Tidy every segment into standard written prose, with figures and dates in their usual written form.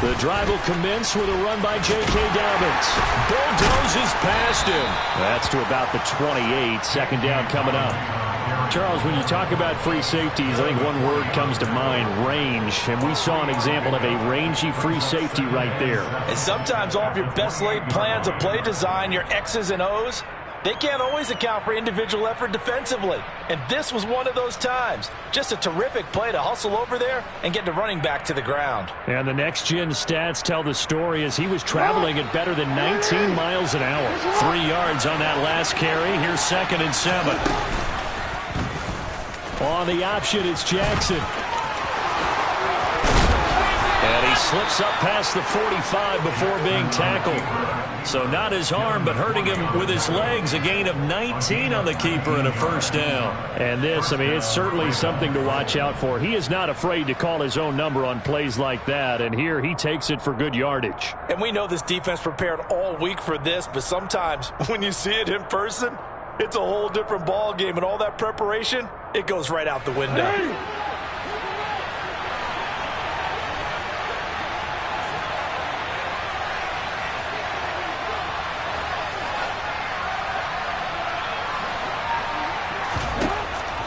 The drive will commence with a run by J.K. Dobbins. Bulldozes past him. That's to about the 28. Second down coming up. Charles, when you talk about free safeties, I think one word comes to mind, range. And we saw an example of a rangy free safety right there. And sometimes all of your best laid plans of play design, your X's and O's, they can't always account for individual effort defensively. And this was one of those times. Just a terrific play to hustle over there and get the running back to the ground. And the next-gen stats tell the story as he was traveling at better than 19 miles an hour. 3 yards on that last carry. Here's 2nd and 7. On the option, it's Jackson. And he slips up past the 45 before being tackled. So not his arm, but hurting him with his legs. A gain of 19 on the keeper and a first down. And this, I mean, it's certainly something to watch out for. He is not afraid to call his own number on plays like that. And here he takes it for good yardage. And we know this defense prepared all week for this, but sometimes when you see it in person, it's a whole different ball game. And all that preparation, it goes right out the window. Hey.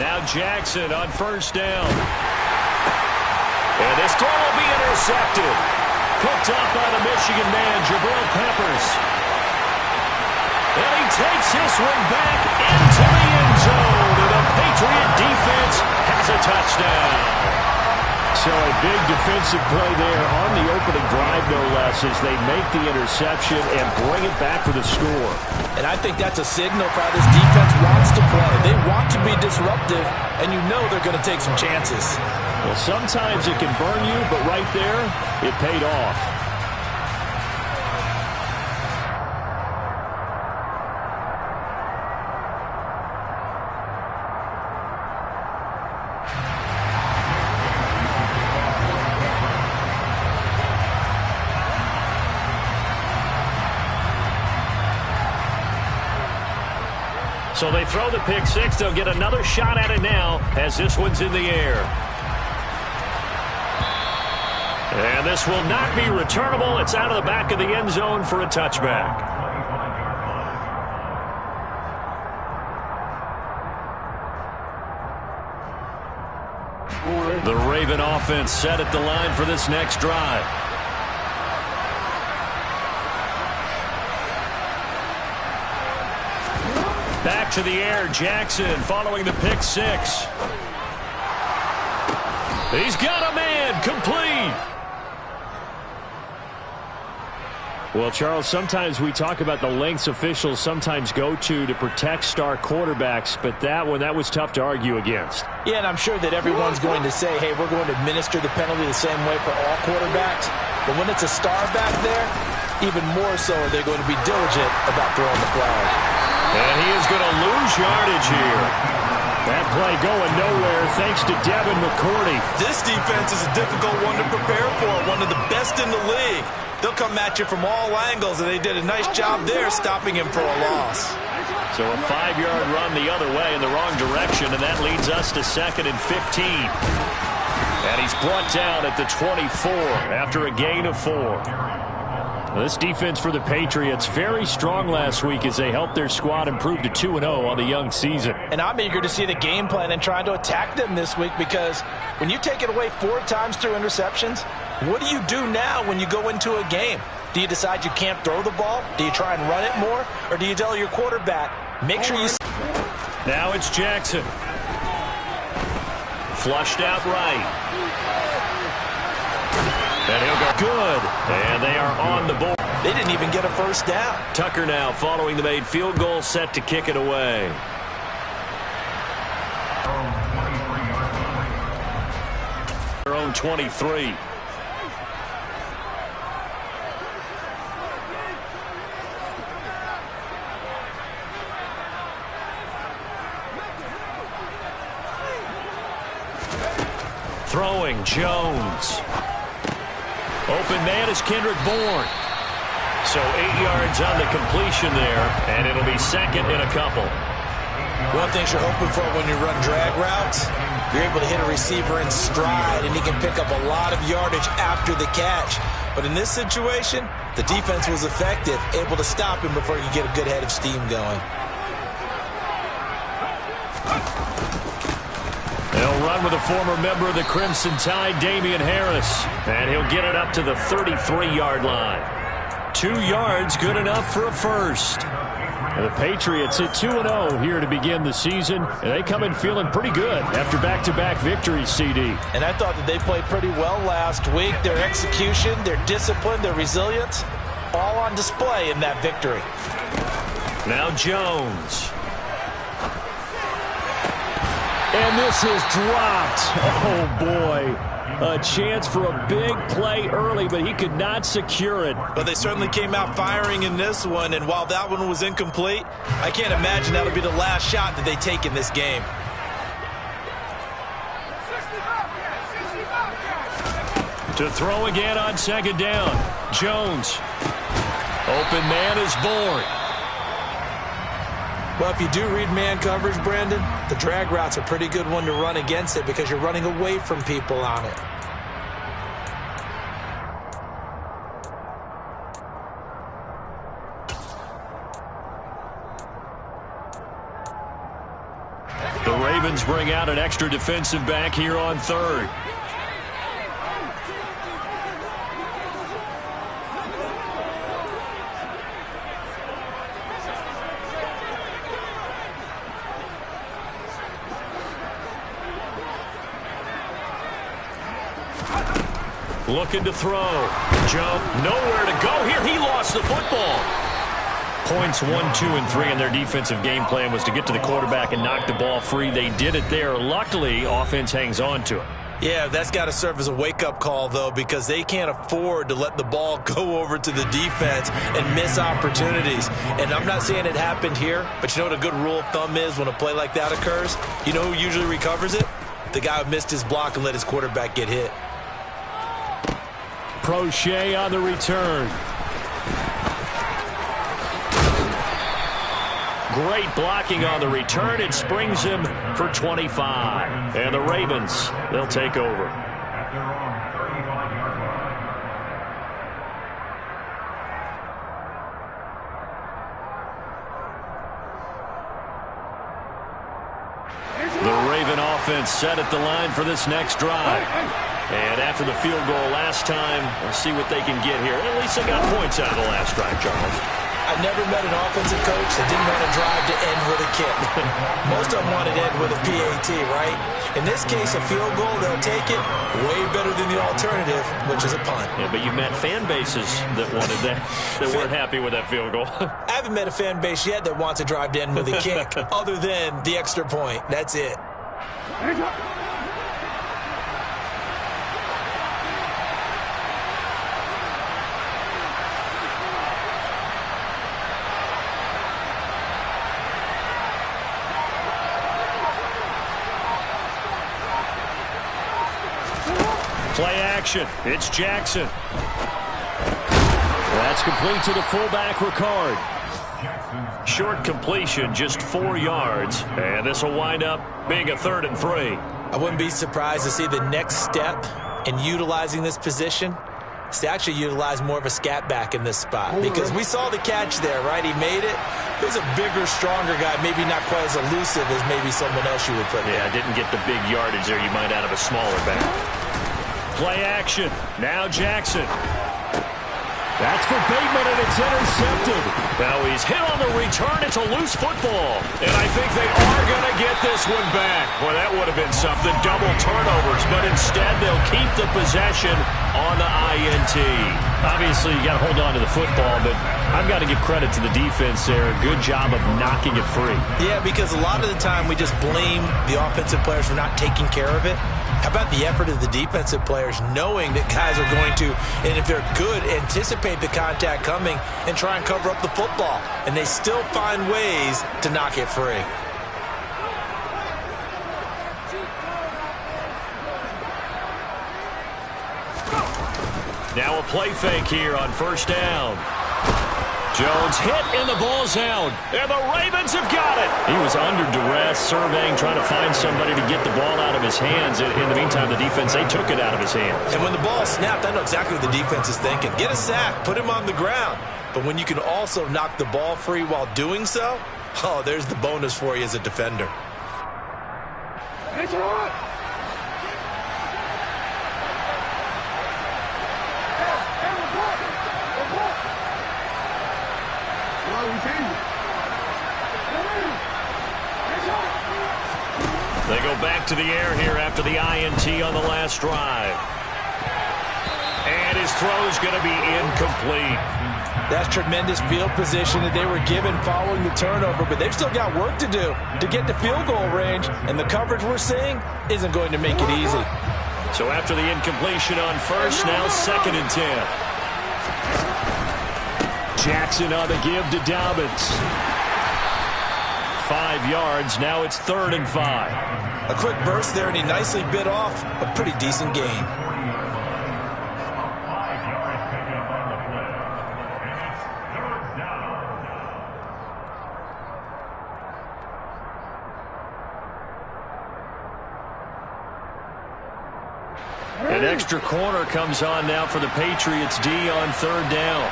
Now Jackson on first down. And this throw will be intercepted. Picked up by the Michigan man, Jabril Peppers. And he takes this one back into the end zone. And the Patriot defense has a touchdown. So a big defensive play there on the opening drive, no less, as they make the interception and bring it back for the score. And I think that's a signal for how this defense wants to play. They want to be disruptive, and you know they're going to take some chances. Well, sometimes it can burn you, but right there, it paid off. So they throw the pick six. They'll get another shot at it now as this one's in the air. And this will not be returnable. It's out of the back of the end zone for a touchback. The Raven offense set at the line for this next drive. Back to the air, Jackson following the pick six. He's got a man, complete. Well, Charles, sometimes we talk about the lengths officials sometimes go to protect star quarterbacks, but that one, that was tough to argue against. Yeah, and I'm sure that everyone's going to say, hey, we're going to administer the penalty the same way for all quarterbacks. But when it's a star back there, even more so are they going to be diligent about throwing the flag. And he is going to lose yardage here. That play going nowhere thanks to Devin McCourty. This defense is a difficult one to prepare for, one of the best in the league. They'll come at you from all angles, and they did a nice job there stopping him for a loss. So a 5-yard run the other way in the wrong direction, and that leads us to 2nd and 15. And he's brought down at the 24 after a gain of 4. This defense for the Patriots very strong last week as they helped their squad improve to 2-0 on the young season. And I'm eager to see the game plan and trying to attack them this week, because when you take it away 4 times through interceptions, what do you do now when you go into a game? Do you decide you can't throw the ball? Do you try and run it more? Or do you tell your quarterback, make sure you... Now it's Jackson. Flushed out right. And he'll go good. And they are on the board. They didn't even get a first down. Tucker now following the made field goal, set to kick it away. Their own 23. Throwing Jones. Open man is Kendrick Bourne. So 8 yards on the completion there, and it'll be 2nd and a couple. One thing you're hoping for when you run drag routes, you're able to hit a receiver in stride, and he can pick up a lot of yardage after the catch. But in this situation, the defense was effective, able to stop him before he could get a good head of steam going. They'll run with a former member of the Crimson Tide, Damian Harris. And he'll get it up to the 33-yard line. 2 yards, good enough for a first. And the Patriots at 2-0 here to begin the season. And they come in feeling pretty good after back-to-back victories, CD. And I thought that they played pretty well last week. Their execution, their discipline, their resilience, all on display in that victory. Now Jones. And this is dropped. Oh, boy. A chance for a big play early, but he could not secure it. But they certainly came out firing in this one, and while that one was incomplete, I can't imagine that'll be the last shot that they take in this game. To throw again on second down. Jones. Open man is born. Well, if you do read man coverage, Brandon, the drag route's a pretty good one to run against it because you're running away from people on it. The Ravens bring out an extra defensive back here on third. Looking to throw. Jump. Nowhere to go here. He lost the football. Points 1, 2, and 3 in their defensive game plan was to get to the quarterback and knock the ball free. They did it there. Luckily, offense hangs on to it. Yeah, that's got to serve as a wake-up call, though, because they can't afford to let the ball go over to the defense and miss opportunities. And I'm not saying it happened here, but you know what a good rule of thumb is when a play like that occurs? You know who usually recovers it? The guy who missed his block and let his quarterback get hit. Prochet on the return. Great blocking on the return. It springs him for 25. And the Ravens, they'll take over. The Raven offense set at the line for this next drive. And after the field goal last time, we'll see what they can get here. At least they got points out of the last drive, Charles. I've never met an offensive coach that didn't want to drive to end with a kick. Most of them wanted to end with a PAT, right? In this case, a field goal, they'll take it way better than the alternative, which is a punt. Yeah, but you met fan bases that wanted that, that weren't happy with that field goal. I haven't met a fan base yet that wants to drive to end with a kick other than the extra point. That's it. Play action. It's Jackson. That's complete to the fullback, Ricard. Short completion, just 4 yards. And this will wind up being a 3rd and 3. I wouldn't be surprised to see the next step in utilizing this position is to actually utilize more of a scat back in this spot. Because we saw the catch there, right? He made it. He was a bigger, stronger guy, maybe not quite as elusive as maybe someone else you would put there. Yeah, didn't get the big yardage there you might out of a smaller back. Play action. Now Jackson. That's for Bateman, and it's intercepted. Now he's hit on the return. It's a loose football. And I think they are going to get this one back. Well, that would have been something. Double turnovers. But instead, they'll keep the possession on the INT. Obviously, you got to hold on to the football, but I've got to give credit to the defense there. A good job of knocking it free. Yeah, because a lot of the time we just blame the offensive players for not taking care of it. How about the effort of the defensive players knowing that guys are going to, and if they're good, anticipate the contact coming and try and cover up the football. And they still find ways to knock it free. Now a play fake here on first down. Jones hit, and the ball's out. And the Ravens have got it. He was under duress, surveying, trying to find somebody to get the ball out of his hands. In the meantime, the defense, they took it out of his hands. And when the ball snapped, I know exactly what the defense is thinking. Get a sack, put him on the ground. But when you can also knock the ball free while doing so, oh, there's the bonus for you as a defender. It's on. They go back to the air here after the INT on the last drive. And his throw's going to be incomplete. That's tremendous field position that they were given following the turnover, but they've still got work to do to get to field goal range, and the coverage we're seeing isn't going to make it easy. So after the incompletion on first, now 2nd and 10. Jackson on the give to Dobbins. 5 yards, now it's 3rd and 5. A quick burst there, and he nicely bit off a pretty decent gain. An extra corner comes on now for the Patriots D on 3rd down.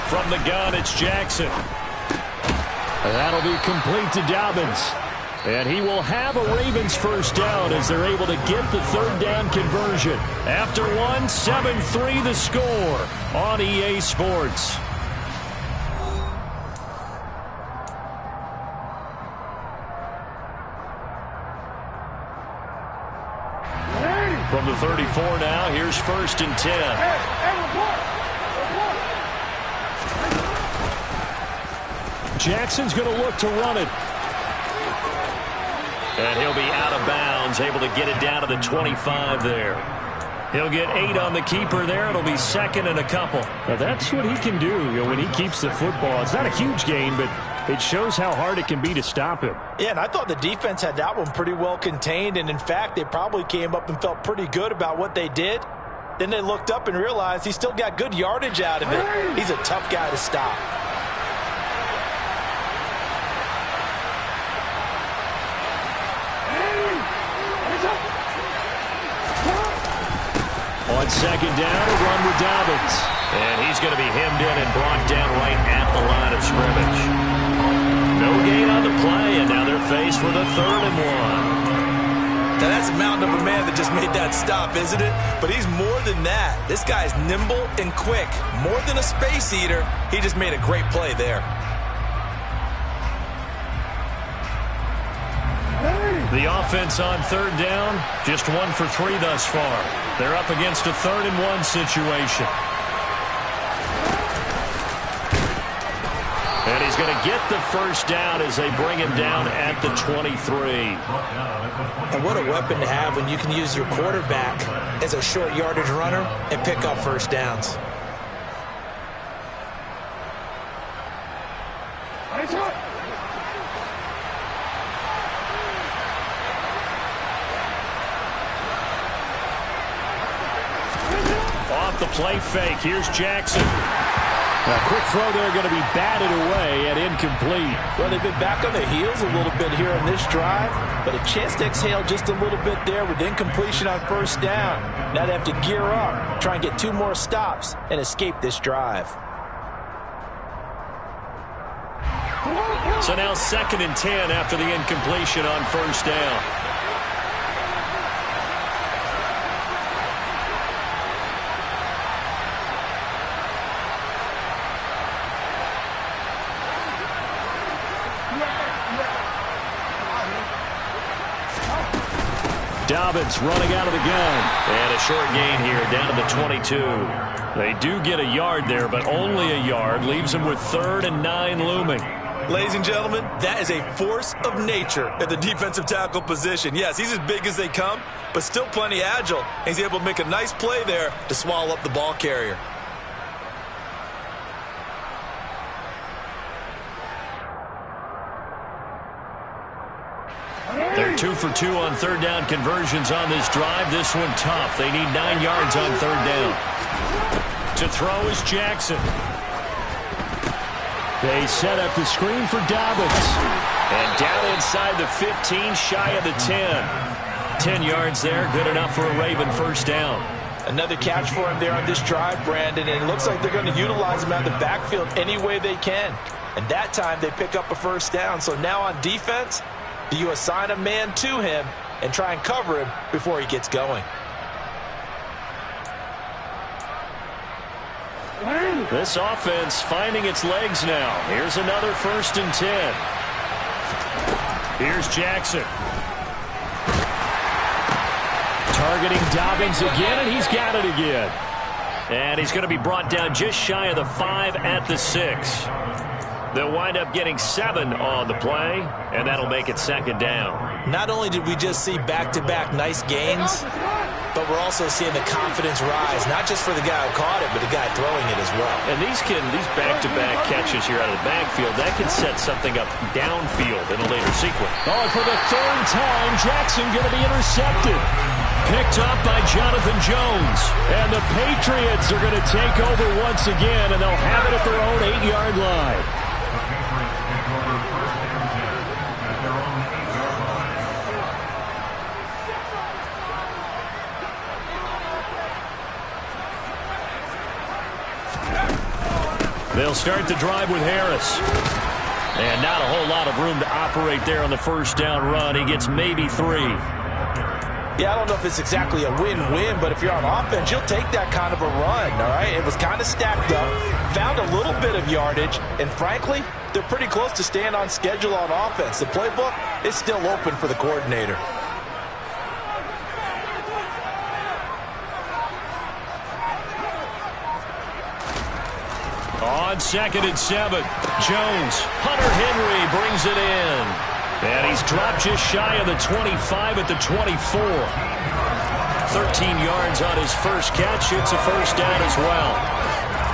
From the gun, it's Jackson. That'll be complete to Dobbins. And he will have a Ravens first down as they're able to get the 3rd down conversion. After one, 7-3 the score on EA Sports. From the 34 now, here's 1st and 10. Jackson's going to look to run it. And he'll be out of bounds, able to get it down to the 25 there. He'll get 8 on the keeper there. It'll be 2nd and a couple. Now that's what he can do, when he keeps the football. It's not a huge gain, but it shows how hard it can be to stop him. Yeah, and I thought the defense had that one pretty well contained, and in fact, they probably came up and felt pretty good about what they did. Then they looked up and realized he still got good yardage out of it. He's a tough guy to stop. On 2nd down, a run with Dobbins. And he's going to be hemmed in and brought down right at the line of scrimmage. No gain on the play, and now they're faced with a 3rd and 1. Now that's a mountain of a man that just made that stop, isn't it? But he's more than that. This guy's nimble and quick. More than a space eater, he just made a great play there. The offense on 3rd down, just 1 for 3 thus far. They're up against a 3rd and 1 situation. And he's going to get the first down as they bring him down at the 23. And what a weapon to have when you can use your quarterback as a short yardage runner and pick up first downs. Off the play fake, here's Jackson. A quick throw there, going to be batted away and incomplete. Well, they've been back on their heels a little bit here on this drive, but a chance to exhale just a little bit there with incompletion on first down. Now they have to gear up, try and get 2 more stops, and escape this drive. So now 2nd and 10 after the incompletion on first down. Dobbins running out of the gun. And a short gain here down to the 22. They do get a yard there, but only a yard. Leaves them with 3rd and 9 looming. Ladies and gentlemen, that is a force of nature at the defensive tackle position. Yes, he's as big as they come, but still plenty agile. He's able to make a nice play there to swallow up the ball carrier. They're 2 for 2 on third down conversions on this drive. This one tough. They need 9 yards on third down. To throw is Jackson. They set up the screen for Dobbins. And down inside the 15, shy of the 10. 10 yards there, good enough for a Raven first down. Another catch for him there on this drive, Brandon, and it looks like they're going to utilize him out of the backfield any way they can. And that time they pick up a first down. So now on defense, do you assign a man to him and try and cover him before he gets going? This offense finding its legs now. Here's another 1st and 10. Here's Jackson. Targeting Dobbins again, and he's got it again. And he's going to be brought down just shy of the 5 at the 6. They'll wind up getting 7 on the play, and that'll make it 2nd down. Not only did we just see back-to-back nice gains, but we're also seeing the confidence rise, not just for the guy who caught it, but the guy throwing it as well. And these back-to-back catches here out of the backfield, that can set something up downfield in a later sequence. Oh, for the 3rd time, Jackson going to be intercepted. Picked up by Jonathan Jones. And the Patriots are going to take over once again, and they'll have it at their own 8-yard line. They'll start the drive with Harris. And not a whole lot of room to operate there on the first down run. He gets maybe 3. Yeah, I don't know if it's exactly a win-win, but if you're on offense, you'll take that kind of a run, all right? It was kind of stacked up, found a little bit of yardage, and frankly, they're pretty close to staying on schedule on offense. The playbook is still open for the coordinator. On 2nd and 7, Jones. Hunter Henry brings it in. And he's dropped just shy of the 25 at the 24. 13 yards on his first catch. It's a first down as well.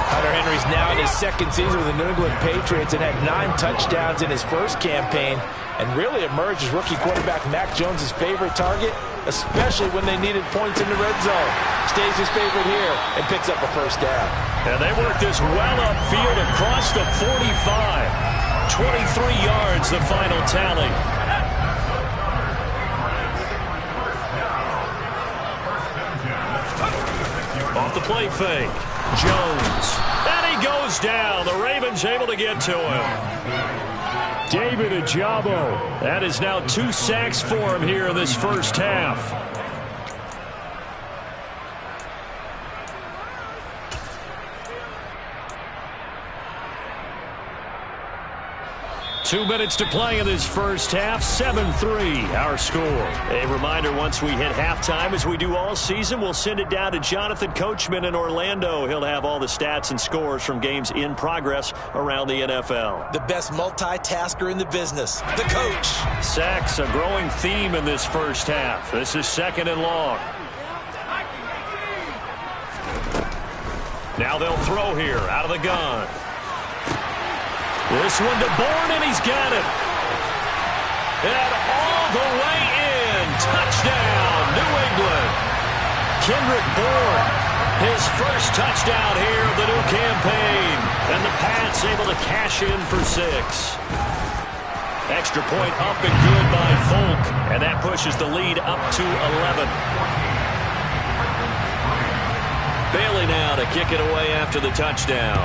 Hunter Henry's now in his 2nd season with the New England Patriots and had 9 touchdowns in his first campaign and really emerged as rookie quarterback Mac Jones' favorite target, especially when they needed points in the red zone. Stays his favorite here and picks up a first down. And they work this well upfield across the 45. 23 yards, the final tally. Off the play fake. Jones. And he goes down. The Ravens able to get to him. David Ojabo. That is now 2 sacks for him here in this first half. Two minutes to play in this first half. 7-3 our score. A reminder, once we hit halftime, as we do all season, we'll send it down to Jonathan Coachman in Orlando. He'll have all the stats and scores from games in progress around the NFL. The best multitasker in the business, the coach. Sacks, a growing theme in this first half. This is 2nd and long. Now they'll throw here out of the gun. This one to Bourne, and he's got it. And all the way in. Touchdown, New England. Kendrick Bourne, his first touchdown here of the new campaign. And the Pats able to cash in for 6. Extra point up and good by Folk. And that pushes the lead up to 11. Bailey now to kick it away after the touchdown.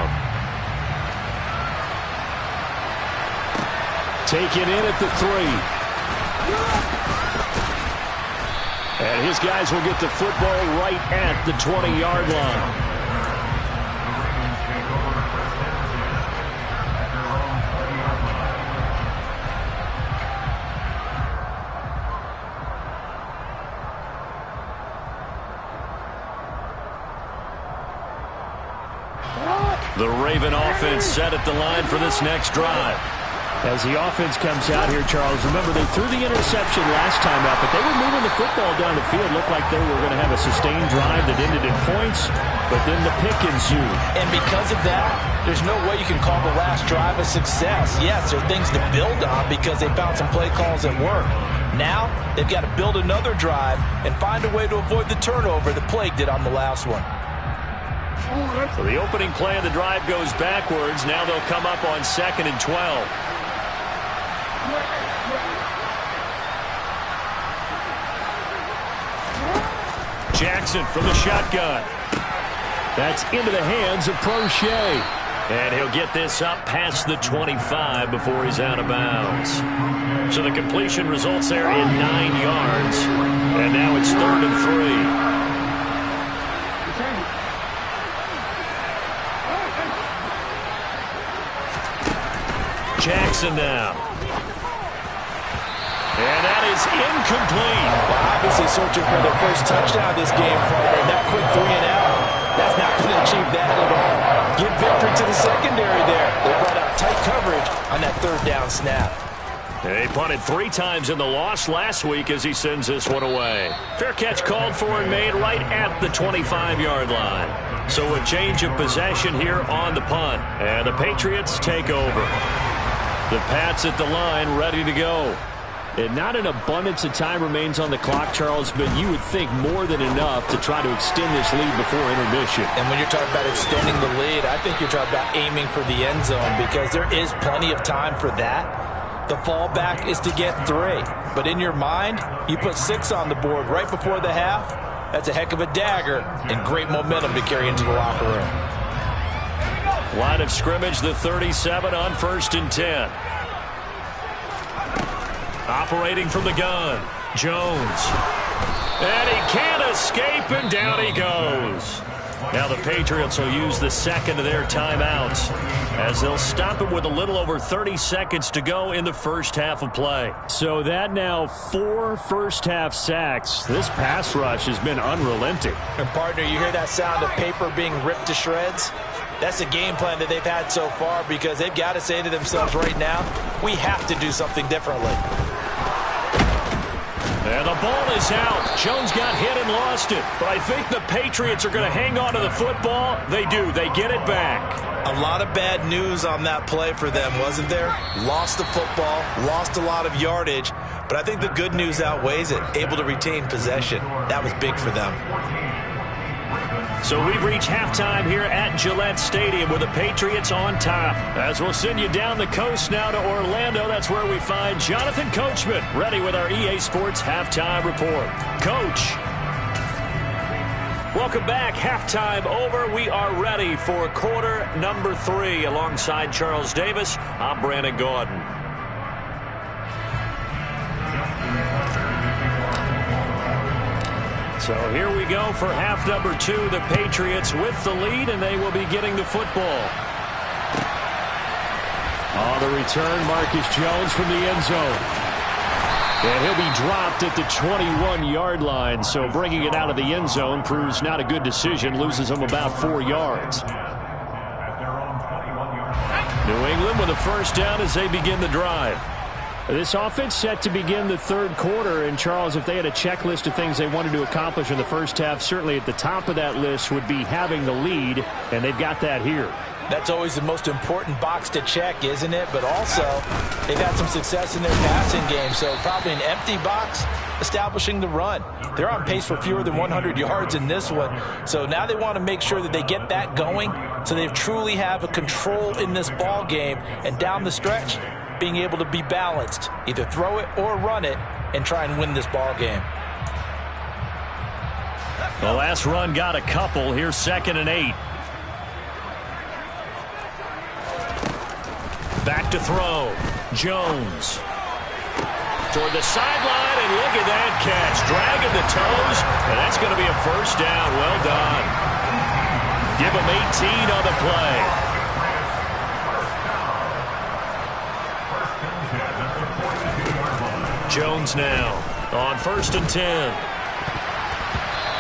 Take it in at the 3. And his guys will get the football right at the 20-yard line. The Raven offense set at the line for this next drive. As the offense comes out here, Charles, remember they threw the interception last time out, but they were moving the football down the field. Looked like they were going to have a sustained drive that ended in points, but then the pick ensued. And because of that, there's no way you can call the last drive a success. Yes, there are things to build on because they found some play calls that work. Now, they've got to build another drive and find a way to avoid the turnover that plagued it on the last one. So the opening play of the drive goes backwards. Now they'll come up on 2nd and 12. Jackson from the shotgun. That's into the hands of Prochet. And he'll get this up past the 25 before he's out of bounds. So the completion results there in 9 yards. And now it's 3rd and 3. Jackson now. And that is incomplete. Well, obviously searching for their first touchdown this game, partner. And that quick 3 and out, that's not going to achieve that at all. Give victory to the secondary there. They brought out tight coverage on that 3rd down snap. He punted 3 times in the loss last week as he sends this one away. Fair catch called for and made right at the 25-yard line. So a change of possession here on the punt. And the Patriots take over. The Pats at the line, ready to go. And not an abundance of time remains on the clock, Charles, but you would think more than enough to try to extend this lead before intermission. And when you're talking about extending the lead, I think you're talking about aiming for the end zone because there is plenty of time for that. The fallback is to get 3. But in your mind, you put 6 on the board right before the half. That's a heck of a dagger and great momentum to carry into the locker room. Line of scrimmage, the 37 on 1st and 10. Operating from the gun, Jones. And he can't escape, and down he goes. Now the Patriots will use the 2nd of their timeouts as they'll stop it with a little over 30 seconds to go in the first half of play. So that now 4 first-half sacks. This pass rush has been unrelenting. And partner, you hear that sound of paper being ripped to shreds? That's the game plan that they've had so far because they've got to say to themselves right now, we have to do something differently. And the ball is out. Jones got hit and lost it. But I think the Patriots are going to hang on to the football. They do. They get it back. A lot of bad news on that play for them, wasn't there? Lost the football, lost a lot of yardage. But I think the good news outweighs it. Able to retain possession. That was big for them. So we've reached halftime here at Gillette Stadium with the Patriots on top. As we'll send you down the coast now to Orlando, that's where we find Jonathan Coachman ready with our EA Sports Halftime Report. Coach. Welcome back. Halftime over. We are ready for quarter number 3 alongside Charles Davis. I'm Brandon Gordon. So here we go for half number 2. The Patriots with the lead, and they will be getting the football. On the return, Marcus Jones from the end zone. And he'll be dropped at the 21-yard line, so bringing it out of the end zone proves not a good decision, loses him about 4 yards. New England with a first down as they begin the drive. This offense set to begin the 3rd quarter, and Charles, if they had a checklist of things they wanted to accomplish in the first half, certainly at the top of that list would be having the lead, and they've got that here. That's always the most important box to check, isn't it? But also, they've had some success in their passing game, so probably an empty box, establishing the run. They're on pace for fewer than 100 yards in this one, so now they want to make sure that they get that going so they truly have a control in this ball game, and down the stretch, being able to be balanced, either throw it or run it, and try and win this ball game. The last run got a couple. Here's 2nd and 8. Back to throw. Jones. Toward the sideline, and look at that catch. Dragging the toes, and that's going to be a first down. Well done. Give him 18 on the play. Jones now on 1st and 10.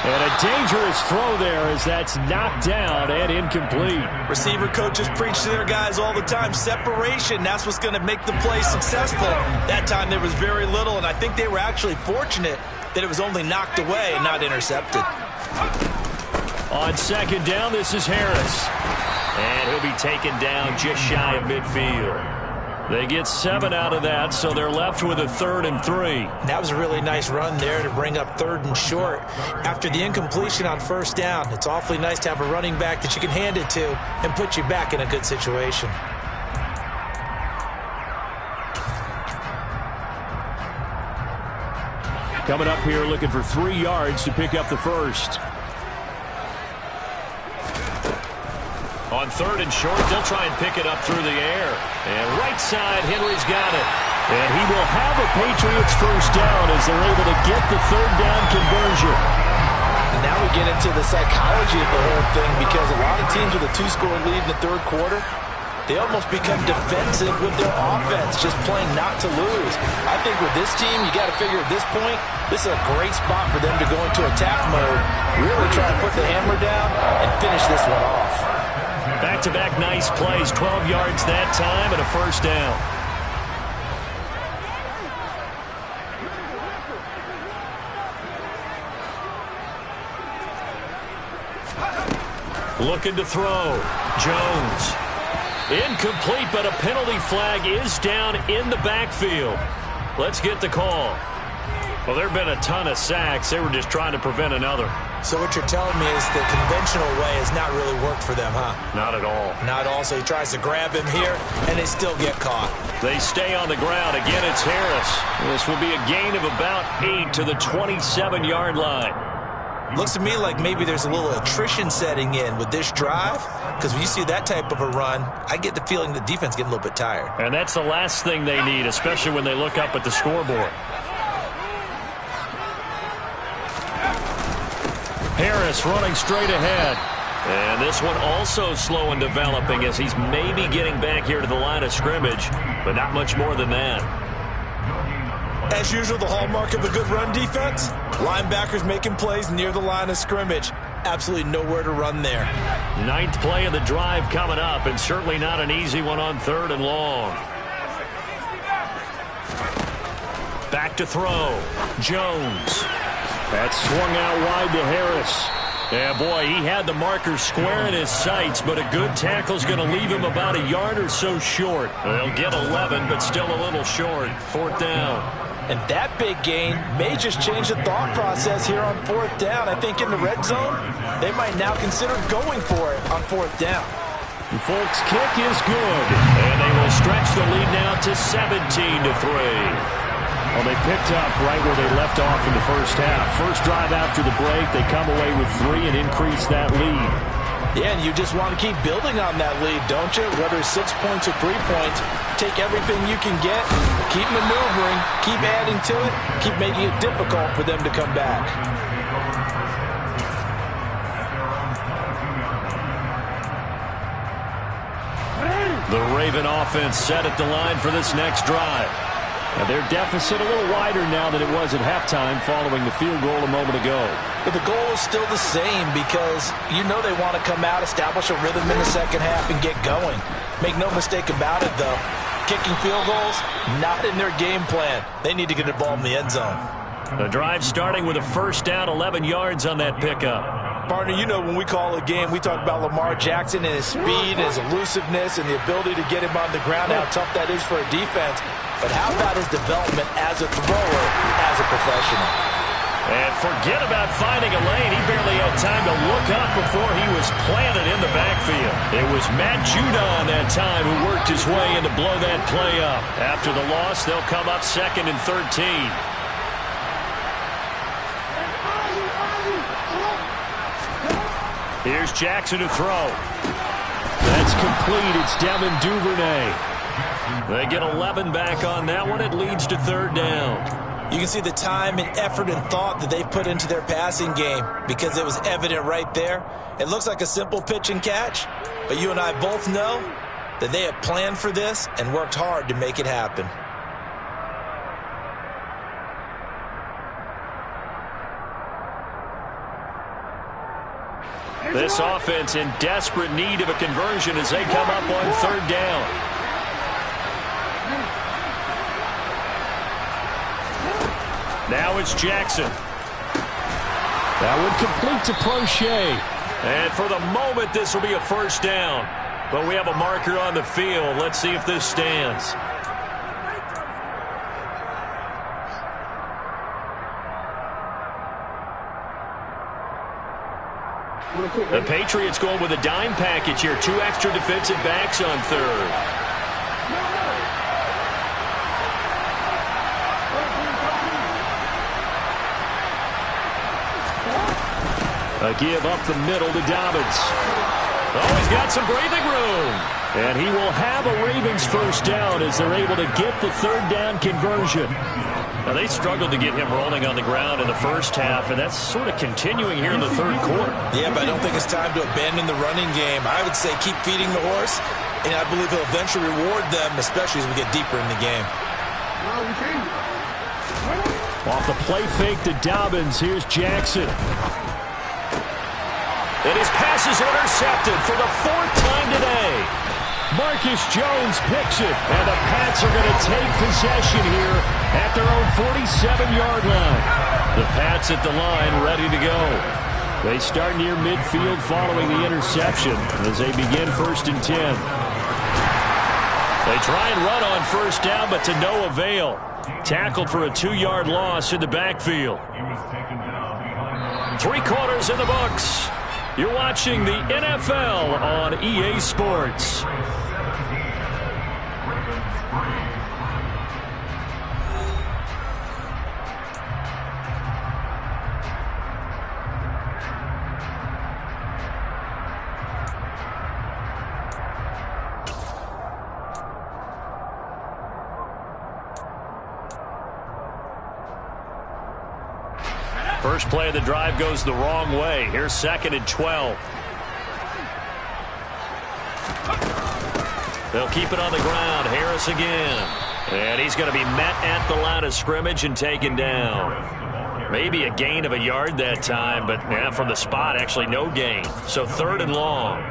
And a dangerous throw there as that's knocked down and incomplete. Receiver coaches preach to their guys all the time. Separation, that's what's going to make the play successful. That time there was very little, and I think they were actually fortunate that it was only knocked away and not intercepted. On 2nd down, this is Harris. And he'll be taken down just shy of midfield. They get 7 out of that, so they're left with a 3rd and 3. That was a really nice run there to bring up 3rd and short. After the incompletion on 1st down, it's awfully nice to have a running back that you can hand it to and put you back in a good situation. Coming up here looking for 3 yards to pick up the first. On 3rd and short, they'll try and pick it up through the air. And right side, Henry's got it. And he will have a Patriots first down as they're able to get the 3rd down conversion. And now we get into the psychology of the whole thing, because a lot of teams with a 2-score lead in the 3rd quarter, they almost become defensive with their offense, just playing not to lose. I think with this team, you got to figure at this point, this is a great spot for them to go into attack mode, really try to put the hammer down and finish this one off. Back-to-back nice plays, 12 yards that time and a first down. Looking to throw. Jones. Incomplete, but a penalty flag is down in the backfield. Let's get the call. Well, there have been a ton of sacks. They were just trying to prevent another. So what you're telling me is the conventional way has not really worked for them, huh? Not at all. Not at all. So he tries to grab him here, and they still get caught. They stay on the ground. Again, it's Harris. This will be a gain of about 8 to the 27-yard line. Looks to me like maybe there's a little attrition setting in with this drive, because when you see that type of a run, I get the feeling the defense getting a little bit tired. And that's the last thing they need, especially when they look up at the scoreboard. Harris running straight ahead. And this one also slow in developing as he's maybe getting back here to the line of scrimmage, but not much more than that. As usual, the hallmark of a good run defense, linebackers making plays near the line of scrimmage. Absolutely nowhere to run there. 9th play of the drive coming up, and certainly not an easy one on 3rd and long. Back to throw. Jones. That swung out wide to Harris. Yeah, boy, he had the marker square in his sights, but a good tackle's going to leave him about a yard or so short. They'll get 11, but still a little short. 4th down. And that big gain may just change the thought process here on 4th down. I think in the red zone, they might now consider going for it on 4th down. The Folks' kick is good. And they will stretch the lead now to 17-3. Well, they picked up right where they left off in the first half. First drive after the break, they come away with 3 and increase that lead. Yeah, and you just want to keep building on that lead, don't you? Whether it's 6 points or 3 points, take everything you can get, keep maneuvering, keep adding to it, keep making it difficult for them to come back. The Raven offense set at the line for this next drive. Now their deficit a little wider now than it was at halftime following the field goal a moment ago. But the goal is still the same, because you know they want to come out, establish a rhythm in the second half, and get going. Make no mistake about it, though. Kicking field goals, not in their game plan. They need to get the ball in the end zone. The drive starting with a first down, 11 yards on that pickup. Partner, you know when we call a game, we talk about Lamar Jackson and his speed, and his elusiveness, and the ability to get him on the ground, how tough that is for a defense. But how about his development as a thrower, as a professional? And forget about finding a lane. He barely had time to look up before he was planted in the backfield. It was Matt Judon that time who worked his way in to blow that play up. After the loss, they'll come up 2nd and 13. Here's Jackson to throw. That's complete. It's Devin Duvernay. They get 11 back on that one. It leads to 3rd down. You can see the time and effort and thought that they put into their passing game, because it was evident right there. It looks like a simple pitch and catch, but you and I both know that they have planned for this and worked hard to make it happen. This offense in desperate need of a conversion as they come up on 3rd down. Now it's Jackson. That would complete to Prochet. And for the moment, this will be a first down. But we have a marker on the field. Let's see if this stands. The Patriots going with a dime package here. 2 extra defensive backs on third. A give up the middle to Dobbins. Oh, he's got some breathing room. And he will have a Ravens first down as they're able to get the third down conversion. Now, they struggled to get him rolling on the ground in the first half, and that's sort of continuing here in the third quarter. Yeah, but I don't think it's time to abandon the running game. I would say keep feeding the horse, and I believe he'll eventually reward them, especially as we get deeper in the game. Off the play fake to Dobbins, here's Jackson. And his pass is intercepted for the 4th time today. Marcus Jones picks it, and the Pats are going to take possession here at their own 47-yard line. The Pats at the line, ready to go. They start near midfield following the interception as they begin 1st and 10. They try and run on first down, but to no avail. Tackled for a 2-yard loss in the backfield. 3 quarters in the books. You're watching the NFL on EA Sports. First play of the drive goes the wrong way. Here's 2nd and 12. They'll keep it on the ground. Harris again. And he's going to be met at the line of scrimmage and taken down. Maybe a gain of a yard that time, but from the spot, actually no gain. So 3rd and long.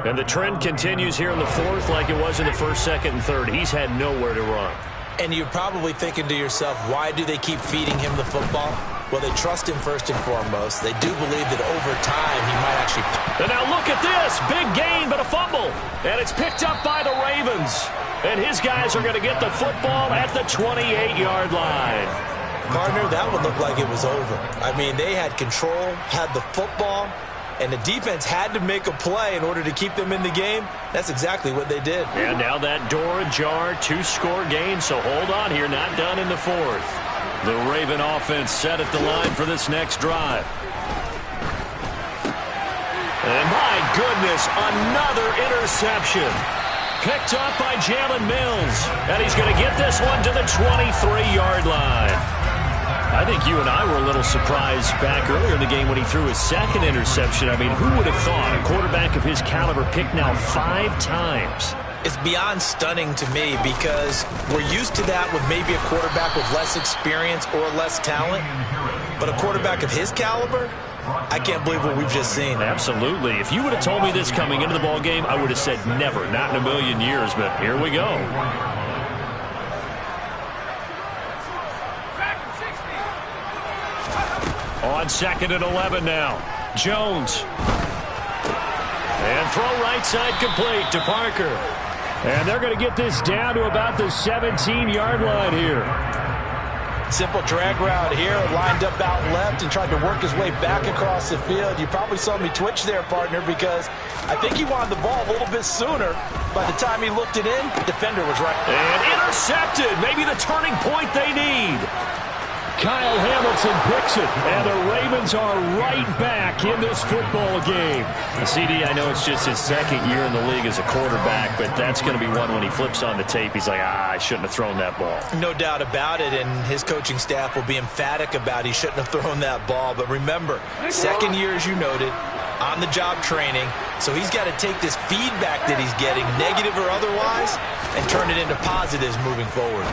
And the trend continues here in the 4th like it was in the 1st, 2nd, and 3rd. He's had nowhere to run. And you're probably thinking to yourself, why do they keep feeding him the football? Well, they trust him first and foremost. They do believe that over time he might actually... And now look at this. Big gain, but a fumble. And it's picked up by the Ravens. And his guys are going to get the football at the 28-yard line. Partner, that would look like it was over. I mean, they had control, had the football, and the defense had to make a play in order to keep them in the game. That's exactly what they did. And now that door ajar, 2-score game, so hold on here, not done in the 4th. The Raven offense set at the line for this next drive. And my goodness, another interception. Picked up by Jalen Mills. And he's going to get this one to the 23-yard line. I think you and I were a little surprised back earlier in the game when he threw his 2nd interception. I mean, who would have thought a quarterback of his caliber picked now 5 times? It's beyond stunning to me because we're used to that with maybe a quarterback with less experience or less talent. But a quarterback of his caliber, I can't believe what we've just seen. Absolutely. If you would have told me this coming into the ball game, I would have said never, not in a million years. But here we go. On 2nd and 11 now. Jones. And throw right side complete to Parker. And they're going to get this down to about the 17-yard line here. Simple drag route here, lined up out left and tried to work his way back across the field. You probably saw me twitch there, partner, because I think he wanted the ball a little bit sooner. By the time he looked it in, the defender was right. And intercepted. Maybe the turning point they need. Kyle Hamilton picks it, and the Ravens are right back in this football game. CD, I know it's just his 2nd year in the league as a quarterback, but that's going to be one when he flips on the tape. He's like, I shouldn't have thrown that ball. No doubt about it, and his coaching staff will be emphatic about he shouldn't have thrown that ball. But remember, 2nd year, as you noted, on-the-job training, so he's got to take this feedback that he's getting, negative or otherwise, and turn it into positives moving forward.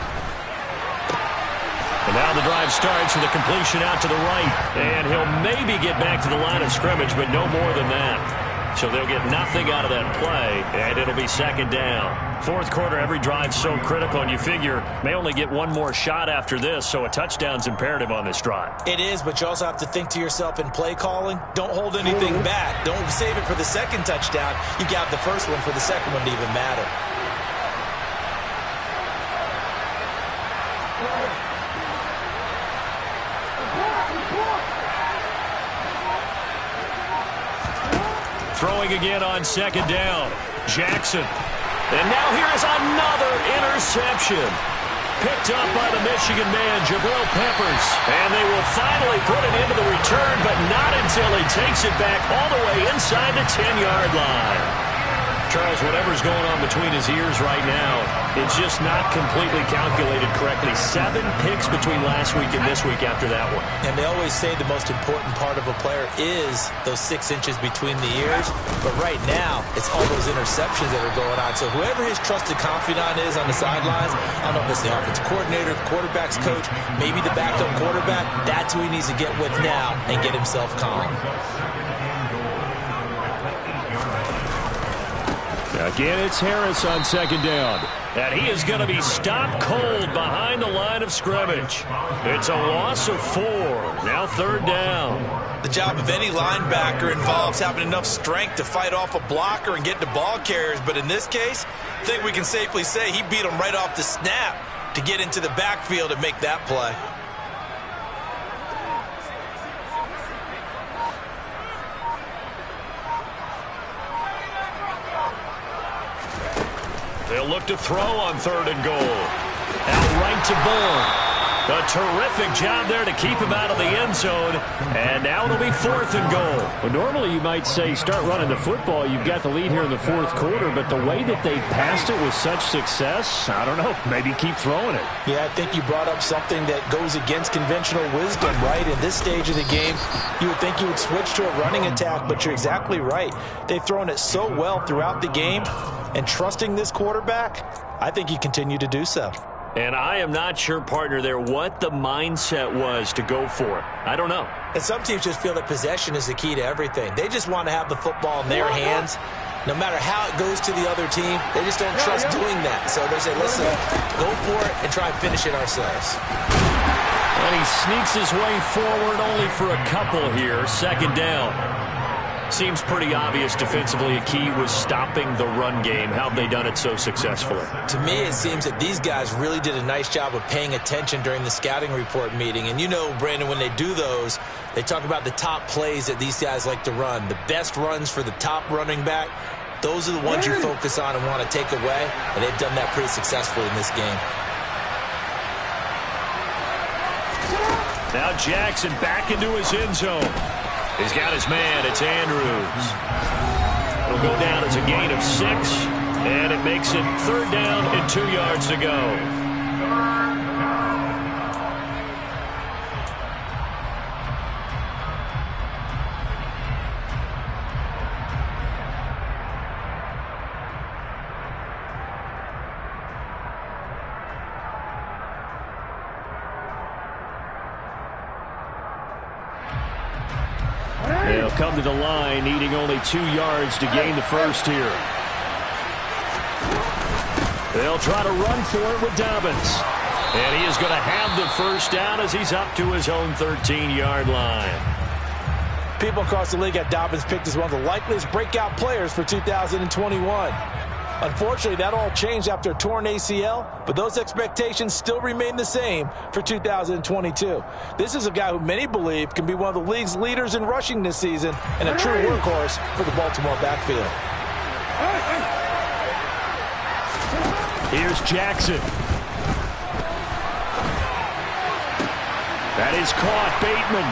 And now the drive starts with a completion out to the right. And he'll maybe get back to the line of scrimmage, but no more than that. So they'll get nothing out of that play, and it'll be second down. Fourth quarter, every drive's so critical, and you figure may only get one more shot after this, so a touchdown's imperative on this drive. It is, but you also have to think to yourself in play calling, don't hold anything back. Don't save it for the second touchdown. You got the first one for the second one to even matter. Throwing again on second down. Jackson. And now here is another interception. Picked up by the Michigan man, Jabril Peppers. And they will finally put it into the return, but not until he takes it back all the way inside the 10-yard line. Charles, whatever's going on between his ears right now, it's just not completely calculated correctly. 7 picks between last week and this week after that one. And they always say the most important part of a player is those 6 inches between the ears. But right now, it's all those interceptions that are going on. So whoever his trusted confidant is on the sidelines, I don't know if it's the offensive coordinator, the quarterback's coach, maybe the backup quarterback, that's who he needs to get with now and get himself calm. Again, it's Harris on second down. And he is going to be stopped cold behind the line of scrimmage. It's a loss of 4. Now third down. The job of any linebacker involves having enough strength to fight off a blocker and get to ball carriers. But in this case, I think we can safely say he beat him right off the snap to get into the backfield and make that play. They'll look to throw on third and goal. Out right to Bull. A terrific job there to keep him out of the end zone. And now it'll be fourth and goal. Well, normally you might say start running the football. You've got the lead here in the fourth quarter. But the way that they passed it with such success, I don't know, maybe keep throwing it. Yeah, I think you brought up something that goes against conventional wisdom, right? In this stage of the game, you would think you would switch to a running attack, but you're exactly right. They've thrown it so well throughout the game, and trusting this quarterback, I think you continue to do so. And I am not sure, partner, there what the mindset was to go for it. I don't know. And some teams just feel that possession is the key to everything. They just want to have the football in their hands. No matter how it goes to the other team, they just don't trust doing that. So they say, listen, go for it and try and finish it ourselves. And he sneaks his way forward only for a couple here. Second down. Seems pretty obvious defensively a key was stopping the run game. How have they done it so successfully? To me, it seems that these guys really did a nice job of paying attention during the scouting report meeting. And you know, Brandon, when they do those, they talk about the top plays that these guys like to run. The best runs for the top running back, those are the ones you focus on and want to take away. And they've done that pretty successfully in this game. Now Jackson back into his end zone. He's got his man. It's Andrews. It'll go down as a gain of 6, and it makes it third down and 2 yards to go. They'll come to the line, needing only 2 yards to gain the first here. They'll try to run for it with Dobbins. And he is going to have the first down as he's up to his own 13-yard line. People across the league had Dobbins picked as one of the likeliest breakout players for 2021. Unfortunately, that all changed after a torn ACL, but those expectations still remain the same for 2022. This is a guy who many believe can be one of the league's leaders in rushing this season and a true workhorse for the Baltimore backfield. Here's Jackson. That is caught, Bateman.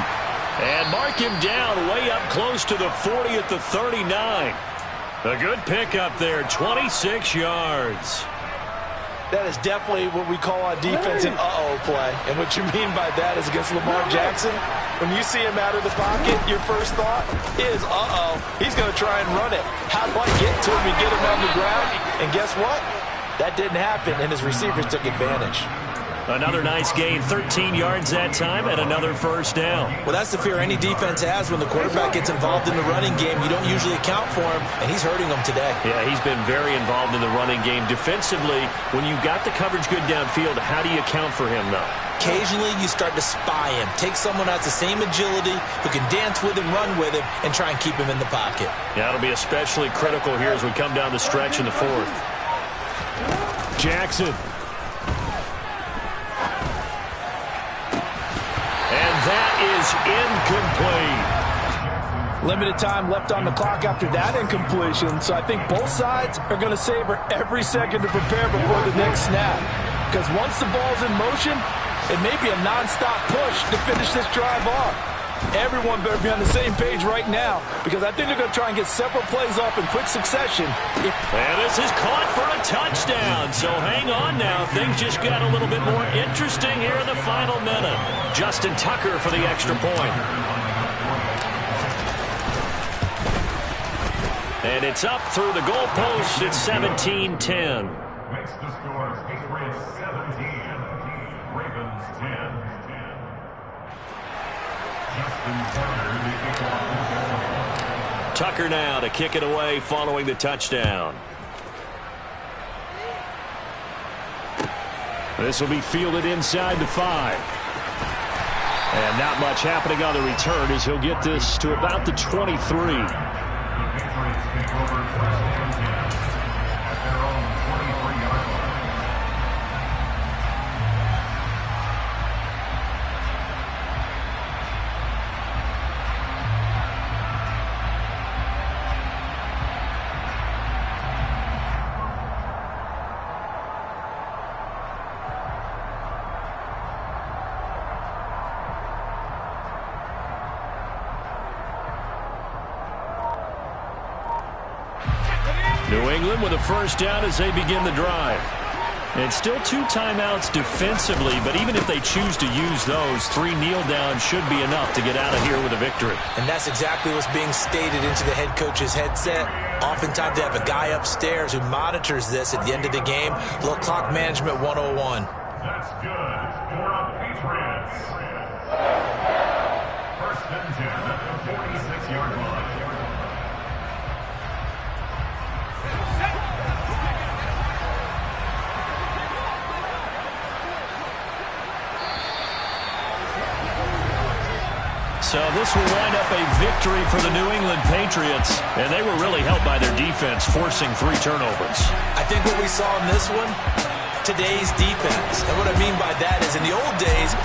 And mark him down way up close to the 40 at the 39. A good pickup there, 26 yards. That is definitely what we call on defense an uh-oh play. And what you mean by that is against Lamar Jackson, when you see him out of the pocket, your first thought is, uh-oh, he's going to try and run it. How do I get to him and get him on the ground? And guess what? That didn't happen, and his receivers took advantage. Another nice gain, 13 yards that time, and another first down. Well, that's the fear any defense has when the quarterback gets involved in the running game. You don't usually account for him, and he's hurting them today. Yeah, he's been very involved in the running game. Defensively, when you got the coverage good downfield, how do you account for him, though? Occasionally, you start to spy him. Take someone who has the same agility, who can dance with him, run with him, and try and keep him in the pocket. Yeah, it'll be especially critical here as we come down the stretch in the fourth. Jackson. And that is incomplete. Limited time left on the clock after that incompletion, so I think both sides are going to savor every second to prepare before the next snap. Because once the ball's in motion, it may be a non-stop push to finish this drive off. Everyone better be on the same page right now, because I think they're going to try and get several plays off in quick succession. And this is caught for a touchdown. So hang on now. Things just got a little bit more interesting here in the final minute. Justin Tucker for the extra point. And it's up through the goalpost. It's 17-10. Makes the score Patriots 17, Ravens 10. Tucker now to kick it away following the touchdown. This will be fielded inside the 5. And not much happening on the return as he'll get this to about the 23. New England with a first down as they begin the drive. And still 2 timeouts defensively, but even if they choose to use those, 3 kneel downs should be enough to get out of here with a victory. And that's exactly what's being stated into the head coach's headset. Oftentimes they have a guy upstairs who monitors this at the end of the game. A little clock management 101. That's good for the Patriots. First and 10 at the 46-yard line. So this will wind up a victory for the New England Patriots, and they were really helped by their defense, forcing 3 turnovers. I think what we saw in this one, today's defense. And what I mean by that is in the old days,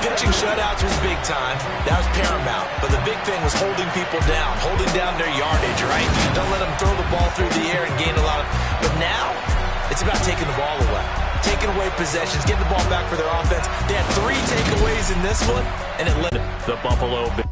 pitching shutouts was big time. That was paramount. But the big thing was holding people down, holding down their yardage, right? Don't let them throw the ball through the air and gain a lot of... But now, it's about taking the ball away. Taking away possessions, getting the ball back for their offense. They had 3 takeaways in this one, and it led the Buffalo Bills.